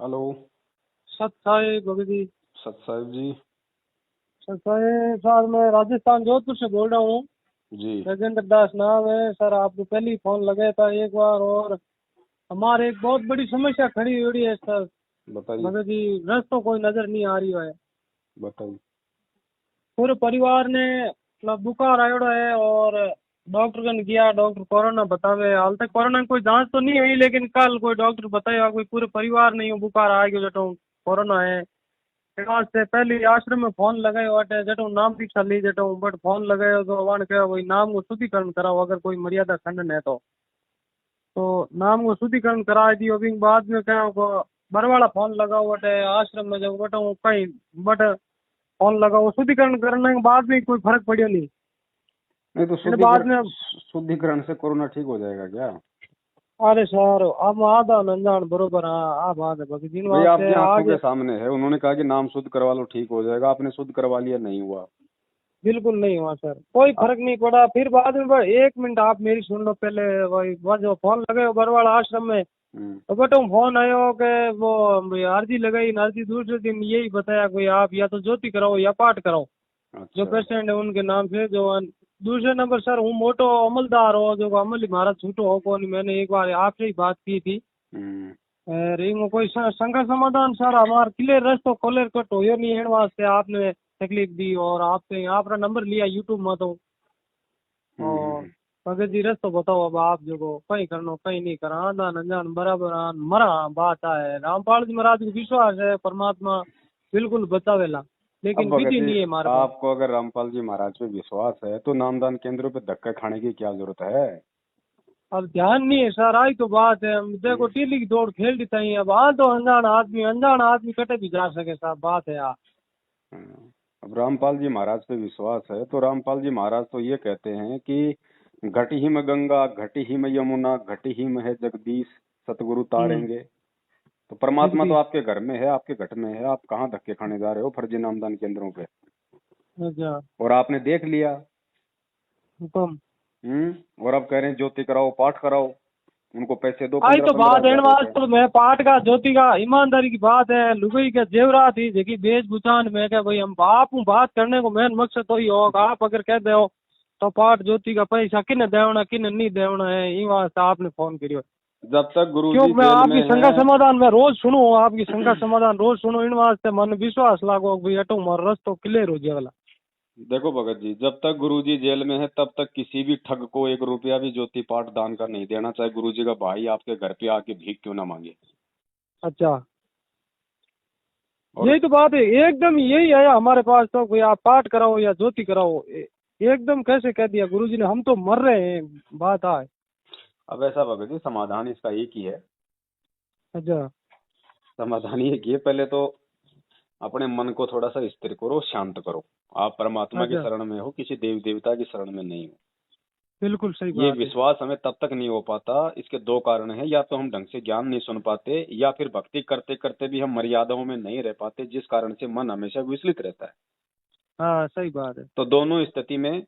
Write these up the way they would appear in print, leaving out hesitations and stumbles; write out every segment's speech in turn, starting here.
Hello. सत साहिब भगत जी। सत साहिब जी। सत साहिब सर, मैं राजस्थान जोधपुर से बोल रहा हूँ। जी राजेंद्र दास नाम है सर। आपको पहले ही फोन लगाया था एक बार, और हमारे एक बहुत बड़ी समस्या खड़ी हुई है सर। बताइए। भगत जी, रास्तों कोई नजर नहीं आ रही है। बताइए। पूरे परिवार ने मतलब बुखार आयोड़ा है, और डॉक्टर कन गया, डॉक्टर कोरोना बतावे। हाल तक कोरोना की कोई जांच तो नहीं हुई, लेकिन कल कोई डॉक्टर बताया कोई पूरे परिवार नहीं हो बुखार आ गयो जटो कोरोना है। आज से पहले आश्रम में फोन लगाए वाटे जटो नाम दीक्षा ली जटो, बट फोन लगाए तो वन कहो वही नाम को शुद्धिकरण कराओ, अगर कोई मर्यादा खंडन है तो नाम को शुद्धिकरण करा दियो। अभी बाद में कहो को बरवाला फोन लगाओ वटे आश्रम में जब बटो कहीं बट फोन लगाओ, शुद्धिकरण करने के बाद भी कोई फर्क पड़ियो नहीं। नहीं तो इन बाद में शुद्धिकरण से कोरोना ठीक हो जाएगा क्या? अरे सर हम आधा अनजान बरोबर आ बात है बाकी दिन भाई वास्ते आपकी आंखों आज के सामने है, उन्होंने कहा कि नाम शुद्ध करवा लो ठीक हो जाएगा, आपने शुद्ध करवा लिया, नहीं हुआ। बिल्कुल नहीं हुआ सर, कोई फर्क नहीं पड़ा। फिर बाद में एक मिनट आप मेरी सुन लो पहले। वही वो जो फोन लगे बरवाड़ा आश्रम में, तो बेटा फोन आयो कि वो अर्जी लगाई, अर्जी दूसरे दिन यही बताया कोई आप या तो ज्योति कराओ या पाठ कराओ जो अच्छा। पेशेंट है उनके नाम से। जो दूसरे नंबर सर हूँ मोटो अमलदार हो जो अमल ही महाराज छूटो हो कौन। मैंने एक बार आपसे ही बात की थी। रिंग कोई शंका समाधान सर हमारा क्लियर रस्तो क्लियर कट हो नहीं है वास्ते आपने तकलीफ दी, और आपसे आपका नंबर लिया यूट्यूब में तो। और भगत जी रस्तो बताओ अब आप जो को कहीं करनो कहीं नहीं करा, आदान अनजान बराबर आन मरा बात है। रामपाल जी महाराज को विश्वास है परमात्मा बिल्कुल बचावेला, अब लेकिन भगत विधि जी, नहीं है हमारे पास। आपको अगर रामपाल जी महाराज पे विश्वास है तो नामदान केंद्रों पे धक्का खाने की क्या जरूरत है? अब ध्यान नहीं है सर, आई तो बात है। हम देखो टीली की दौड़ खेल देता ही। अब तो अनजान आदमी कटे भी जा सके साहब, बात है यार। अब रामपाल जी महाराज पे विश्वास है तो रामपाल जी महाराज तो ये कहते हैं कि घट ही में गंगा, घट ही में यमुना, घट ही में है जगदीश, सतगुरु तारेंगे। तो परमात्मा तो जगदीश। आपके घर में है, आपके घट में है, आप कहाँ धक्के खाने जा रहे हो फर्जी नामदान केंद्रों पे? अच्छा। और आपने देख लिया। हुक्म। और अब कह रहे हैं ज्योति कराओ, पाठ कराओ, उनको पैसे दो आई पंद्रह तो पंद्रह बात है हजार रुपए। तो मैं पाठ का ज्योति का ईमानदारी की बात है। लुगाई के जेवरात ही जगी वेशभूषान में क्या भाई हम आप बात करने को मेन मकसद तो ही होगा। आप अगर कह दो तो पाठ ज्योति का पैसा किन देवना किन नहीं देवना है, ये वास्ते आपने फोन करियो। जब तक क्यों गुरुजी मैं जेल आपकी में शंका है। समाधान में रोज सुनूं, आपकी शंका समाधान रोज सुनूं, इन वास्ते मन विश्वास लागो भाई अटो मारो रस्तो क्लियर हो जाएगा। देखो भगत जी, जब तक गुरुजी जेल में है तब तक किसी भी ठग को एक रुपया भी ज्योति पाठ दान का नहीं देना, चाहे गुरुजी का भाई आपके घर पे आके भीख क्यों ना मांगे। अच्छा, और यही तो बात है। एकदम यही है हमारे पास तो कोई आप पाठ कराओ या ज्योति कराओ, एकदम कैसे कह दिया गुरुजी ने, हम तो मर रहे हैं। बात है। अब ऐसा भगत जी, समाधान इसका एक ही है। अच्छा। समाधान ये कि पहले तो अपने मन को थोड़ा सा स्थिर करो, शांत करो। आप परमात्मा की अच्छा, शरण में हो, किसी देवी देवता की शरण में नहीं हो। बिल्कुल सही ये बात है। विश्वास हमें तब तक नहीं हो पाता, इसके दो कारण हैं। या तो हम ढंग से ज्ञान नहीं सुन पाते, या फिर भक्ति करते करते भी हम मर्यादाओं में नहीं रह पाते, जिस कारण से मन हमेशा विचलित रहता है। हाँ सही बात है। तो दोनों स्थिति में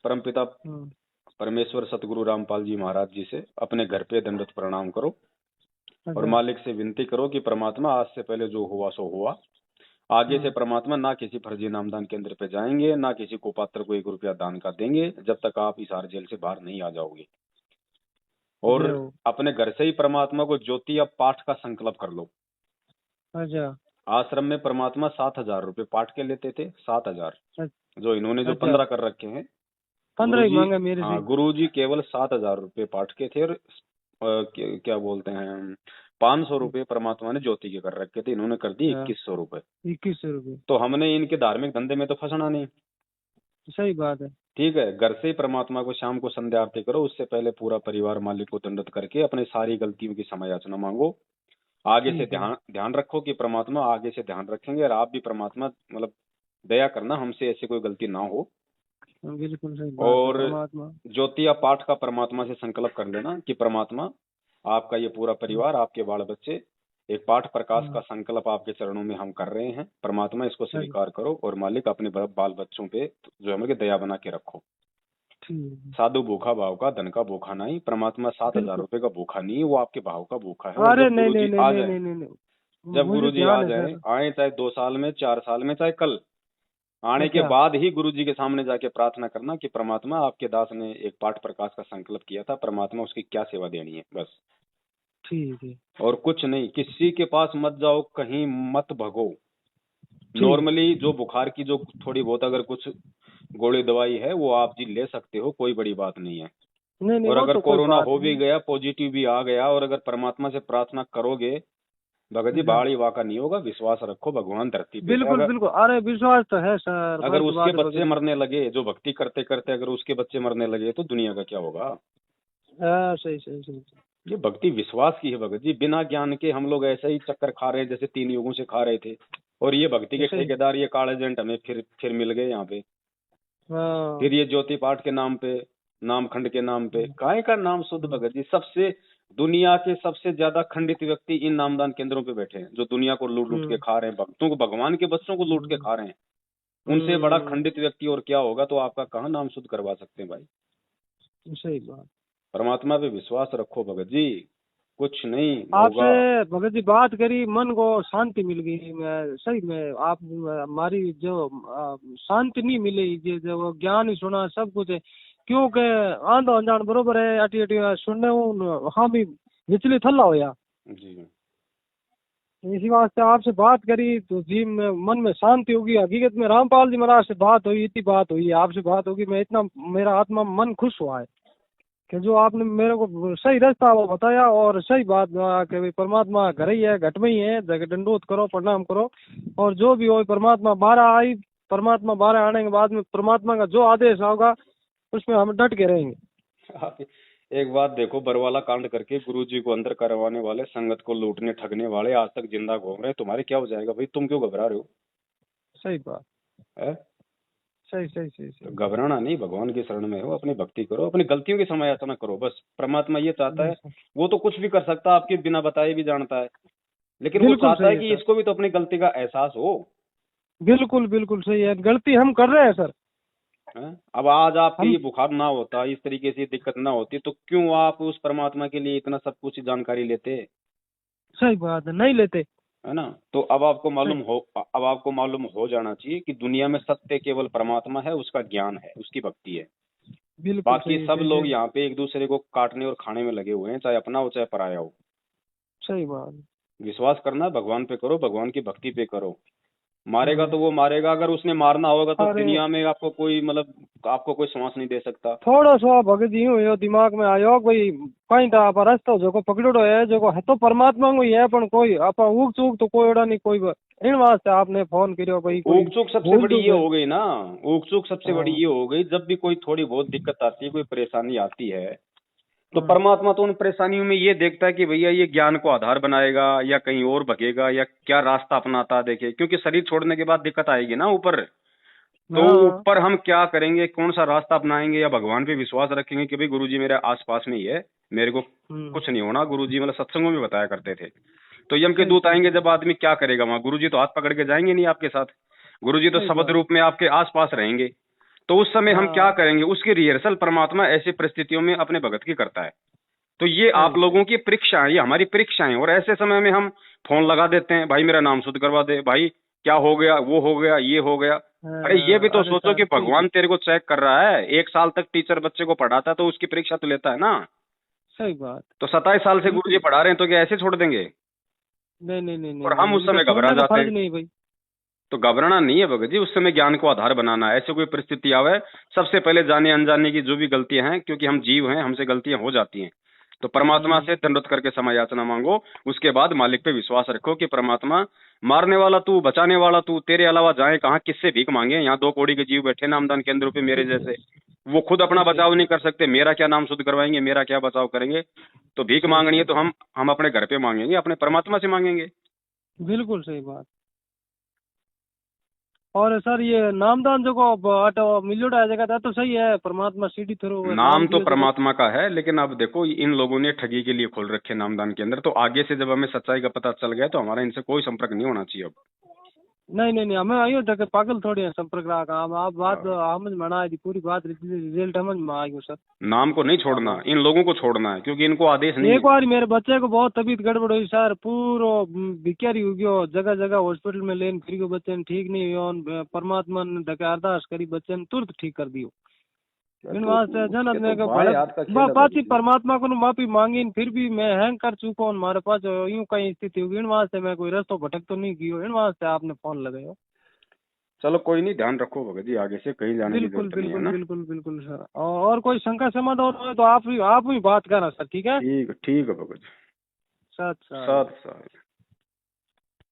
परमपिता हम्म। परमेश्वर सतगुरु रामपाल जी महाराज जी से अपने घर पे दंडवत प्रणाम करो, और अच्छा। मालिक से विनती करो कि परमात्मा आज से पहले जो हुआ सो हुआ। आगे से हाँ। परमात्मा ना किसी फर्जी नामदान केंद्र पे जाएंगे, ना किसी को पात्र को एक रुपया दान का देंगे, जब तक आप इस हार जेल से बाहर नहीं आ जाओगे। और जय हो। अपने घर से ही परमात्मा को ज्योति या पाठ का संकल्प कर लो। अच्छा। आश्रम में परमात्मा 7,000 रुपए पाठ के लेते थे, 7,000। जो इन्होंने जो अच्छा, 15 कर रखे हैं 15 ही गुरुजी। मांगे मेरे से। हाँ, गुरुजी केवल 7,000 रुपए पाठ के थे, और क्या बोलते हैं 500 रुपए परमात्मा ने ज्योति के कर रखे थे, इन्होंने कर दिए अच्छा, 2,100 रुपए। 2100 रुपये। तो हमने इनके धार्मिक धंधे में तो फंसना नहीं। सही बात है। ठीक है, घर से ही परमात्मा को शाम को संध्या आरती करो, उससे पहले पूरा परिवार मालिक को दंडवत करके अपने सारी गलतियों की क्षमा याचना मांगो। आगे से ठीक है। ध्यान ध्यान रखो कि परमात्मा आगे से ध्यान रखेंगे, और आप भी परमात्मा मतलब दया करना हमसे ऐसी कोई गलती ना हो। बिल्कुल सही बात है और परमात्मा। ज्योति या पाठ का परमात्मा से संकल्प कर लेना कि परमात्मा आपका ये पूरा परिवार, आपके बाल बच्चे, एक पाठ प्रकाश का संकल्प आपके चरणों में हम कर रहे हैं। परमात्मा इसको स्वीकार करो, और मालिक अपने बाल बच्चों पे जो हमें दया बना के रखो। ठीक। साधु भूखा भाव का, धन का भूखा नहीं। परमात्मा 7,000 बिल्कुल। रुपए का भूखा नहीं है, वो आपके भाव का भूखा है। और अरे जब नहीं नहीं गुरुजी नहीं आ नहीं जाए, नहीं नहीं नहीं। जब मुझे गुरुजी आ ध्यान है जाए, सर। आए चाहे 2 साल में, 4 साल में, चाहे कल, आने के अच्छा। बाद ही गुरुजी के सामने जाके प्रार्थना करना कि परमात्मा आपके दास ने एक पाठ प्रकाश का संकल्प किया था, परमात्मा उसकी क्या सेवा देनी है, बस। ठीक है। और कुछ नहीं, किसी के पास मत जाओ, कहीं मत भगो। ठीक। नॉर्मली जो बुखार की जो थोड़ी बहुत अगर कुछ गोली दवाई है वो आप जी ले सकते हो, कोई बड़ी बात नहीं है। नहीं नहीं, और वो अगर तो कोई कोरोना बात हो भी नहीं। गया, पॉजिटिव भी आ गया, और अगर परमात्मा से प्रार्थना करोगे, भगत जी अच्छा। बाढ़ ही वाका नहीं होगा, विश्वास रखो, भगवान धरती पे है। बिल्कुल अगर बिल्कुल, अरे विश्वास तो है सर, अगर फर्स्ट उसके बात है बच्चे भगत जी। मरने लगे, जो भक्ति करते करते अगर उसके बच्चे मरने लगे, तो दुनिया का क्या होगा। हाँ, सही सही सही सही। ये भक्ति विश्वास की है भगत जी, बिना ज्ञान के हम लोग ऐसे ही चक्कर खा रहे हैं जैसे 3 युगों से खा रहे थे। और ये भक्ति के सही। ठेकेदार, ये काले एजेंट हमें फिर मिल गए यहाँ पे। हाँ। फिर ये ज्योति पाठ के नाम पे, नामखंड के नाम पे, काय का नाम शुद्ध भगत जी। सबसे दुनिया के सबसे ज्यादा खंडित व्यक्ति इन नामदान केंद्रों पे बैठे हैं, जो दुनिया को लूट लूट के हम्म खा रहे हैं, भक्तों को, भगवान के बच्चों को लूट के हम्म खा रहे हैं। उनसे बड़ा हम्म, खंडित व्यक्ति और क्या होगा। तो आपका कहाँ नाम शुद्ध करवा सकते हैं भाई। सही बात। परमात्मा पे विश्वास रखो भगत जी, कुछ नहीं आपसे होगा। भगत जी बात करी, मन को शांति मिल गई। मैं सही में आप हमारी जो शांति नहीं मिली, ये जो ज्ञान ही सुना सब कुछ है, क्योंकि आंधो अनजान बरोबर है, अटी अटी सुनने हूँ हाँ भी विचलित थल्ला होया। जी इसी वास्ते आपसे बात करी तो जी में मन में शांति होगी। हकीकत में रामपाल जी महाराज से बात हुई, इतनी बात हुई, आपसे बात होगी, मैं इतना मेरा आत्मा मन खुश हुआ है कि जो आपने मेरे को सही रास्ता वो बताया और सही बात कि भाई परमात्मा घर ही है, घट में ही है, जगह दंडोत करो, प्रणाम करो, और जो भी हो परमात्मा बारह आई, परमात्मा बारह आने के बाद में परमात्मा का जो आदेश होगा उसमें हम डट के रहेंगे। आप एक बात देखो, बरवाला कांड करके गुरु जी को अंदर करवाने वाले, संगत को लूटने ठगने वाले आज तक जिंदा घूम रहे हैं, तुम्हारे क्या हो जाएगा भाई, तुम क्यों घबरा रहे हो। सही बात। है? सही सही सही तो सही। घबराना नहीं, भगवान की शरण में हो, अपनी भक्ति करो, अपनी गलतियों की समायाचना करो, बस। परमात्मा ये चाहता है, वो तो कुछ भी कर सकता है, आपके बिना बताए भी जानता है, लेकिन वो बिल्कुल चाहता सही है है कि सर। इसको भी तो अपनी गलती का एहसास हो। बिल्कुल बिल्कुल सही है, गलती हम कर रहे हैं सर। हैं? अब आज आपके हम ये बुखार ना होता, इस तरीके से दिक्कत ना होती, तो क्यों आप उस परमात्मा के लिए इतना सब कुछ जानकारी लेते। सही बात है, नहीं लेते। है ना। तो सही। अब आपको मालूम हो जाना चाहिए कि दुनिया में सत्य केवल परमात्मा है, उसका ज्ञान है, उसकी भक्ति है। बिल्कुल बाकी सही सब सही लोग सही। यहाँ पे एक दूसरे को काटने और खाने में लगे हुए हैं, चाहे अपना हो चाहे पराया हो। सही बात। विश्वास करना है भगवान पे करो, भगवान की भक्ति पे करो। मारेगा हम्म। तो वो मारेगा, अगर उसने मारना होगा तो अरे दुनिया में आपको कोई मतलब आपको कोई श्वास नहीं दे सकता। थोड़ा सा भगत जी हुयो दिमाग में आयो भाई, कहीं तो आप रास्ता जो को पकड़ो है, जो को है तो परमात्मा को ही है, पण कोई आप ऊक चूक तो कोई ओड़ा नहीं कोई इन वास्ते आपने फोन करियो भाई, कोई ऊक चूक सबसे भूल बड़ी चूक ये है। हो गई ना। ऊक चूक सबसे बड़ी हाँ। ये हो गई, जब भी कोई थोड़ी बहुत दिक्कत आती है, कोई परेशानी आती है, तो हम्म परमात्मा तो उन परेशानियों में ये देखता है कि भैया ये ज्ञान को आधार बनाएगा या कहीं और भगेगा या क्या रास्ता अपनाता है, देखे, क्योंकि शरीर छोड़ने के बाद दिक्कत आएगी ना ऊपर। तो हाँ। ऊपर हम क्या करेंगे, कौन सा रास्ता अपनाएंगे, या भगवान पे विश्वास रखेंगे कि भाई गुरुजी मेरे आसपास में ही है, मेरे को हम्म। कुछ नहीं होना। गुरुजी मतलब सत्संगों में बताया करते थे। तो यम के सही दूत सही आएंगे सही जब, आदमी क्या करेगा वहां, गुरुजी तो हाथ पकड़ के जाएंगे नहीं आपके साथ, गुरुजी तो सही शब्द बात। रूप में आपके आसपास रहेंगे। तो उस समय हम क्या हाँ। करेंगे, उसकी रिहर्सल परमात्मा ऐसी परिस्थितियों में अपने भगत की करता है। तो ये आप सही सही। लोगों की परीक्षा है, ये हमारी परीक्षा है। और ऐसे समय में हम फोन लगा देते हैं, भाई मेरा नाम शुद्ध करवा दे, भाई क्या हो गया, वो हो गया, ये हो गया। अरे ये भी तो अरे सोचो कि सर ठीक है। भगवान तेरे को चेक कर रहा है। 1 साल तक टीचर बच्चे को पढ़ाता है तो उसकी परीक्षा तो लेता है ना। सही बात। तो 27 साल से गुरुजी बिल्कुल। पढ़ा रहे हैं, तो क्या ऐसे छोड़ देंगे। नहीं नहीं नहीं नहीं और नहीं, हम उस उनका समय घबरा छोड़ने का जाते फर्ज हैं। नहीं भाई। तो घबराना नहीं है भगत जी, उस समय ज्ञान को आधार बनाना है। ऐसे कोई परिस्थिति आवे, सबसे पहले जाने अनजाने की जो भी गलतियां हैं, क्योंकि हम जीव हैं, हमसे गलतियां हो जाती हैं, तो परमात्मा से दंडवत करके क्षमा याचना मांगो। उसके बाद मालिक पे विश्वास रखो कि परमात्मा मारने वाला तू, बचाने वाला तू, तेरे अलावा जाए कहाँ, किससे भीख मांगे। यहाँ 2 कौड़ी के जीव बैठे नामदान केंद्रों पे मेरे सही सही जैसे, वो खुद अपना सही सही बचाव सही नहीं कर सकते, मेरा क्या नाम शुद्ध करवाएंगे, मेरा क्या बचाव करेंगे। तो भीख सही मांगनी है सही तो सही। हम अपने घर पे मांगेंगे, अपने परमात्मा से मांगेंगे। बिल्कुल सही बात। और सर ये नामदान जो को अटो मिलोड़ा जगह था तो सही है, परमात्मा सीढ़ी थ्रू नाम नाम तो दियो जो को। परमात्मा का है, लेकिन अब देखो इन लोगों ने ठगी के लिए खोल रखे नामदान के अंदर। तो आगे से जब हमें सच्चाई का पता चल गया तो हमारा इनसे कोई संपर्क नहीं होना चाहिए अब। नहीं नहीं नहीं, हमें आयो जगह पागल थोड़ी है संपर्क रहा काम आप बात समझ में ना आई पूरी बात रिजल्ट समझ में आ गई सर। नाम को नहीं छोड़ना, इन लोगों को छोड़ना है क्योंकि इनको आदेश नहीं एक बार मेरे बच्चे को बहुत तबीयत गड़बड़ हुई सर, पूरो भिखारी हो गयो, जगह जगह हॉस्पिटल में लेन फिर गयो, बच्चे ने ठीक नहीं हुआ, परमात्मा ने धके अरदास करी, बच्चे ने तुरंत ठीक कर दियो। इन वास्ते जनत ने को पाची परमात्मा को माफी मांगी, फिर भी मैं हैंग कर चुका हूँ, हमारे पास यूं कहीं स्थिति होगी, इन वास्ते मैं कोई रास्तों भटक तो नहीं किया, इन वास्ते आपने फोन लगाया। चलो कोई नहीं, ध्यान रखो भगत जी, आगे से कहीं जाने की जरूरत नहीं है ना। बिल्कुल बिल्कुल सर, और कोई शंका समाधान हो तो आप ही बात करना सर, ठीक है? ठीक है भगत जी। सत सत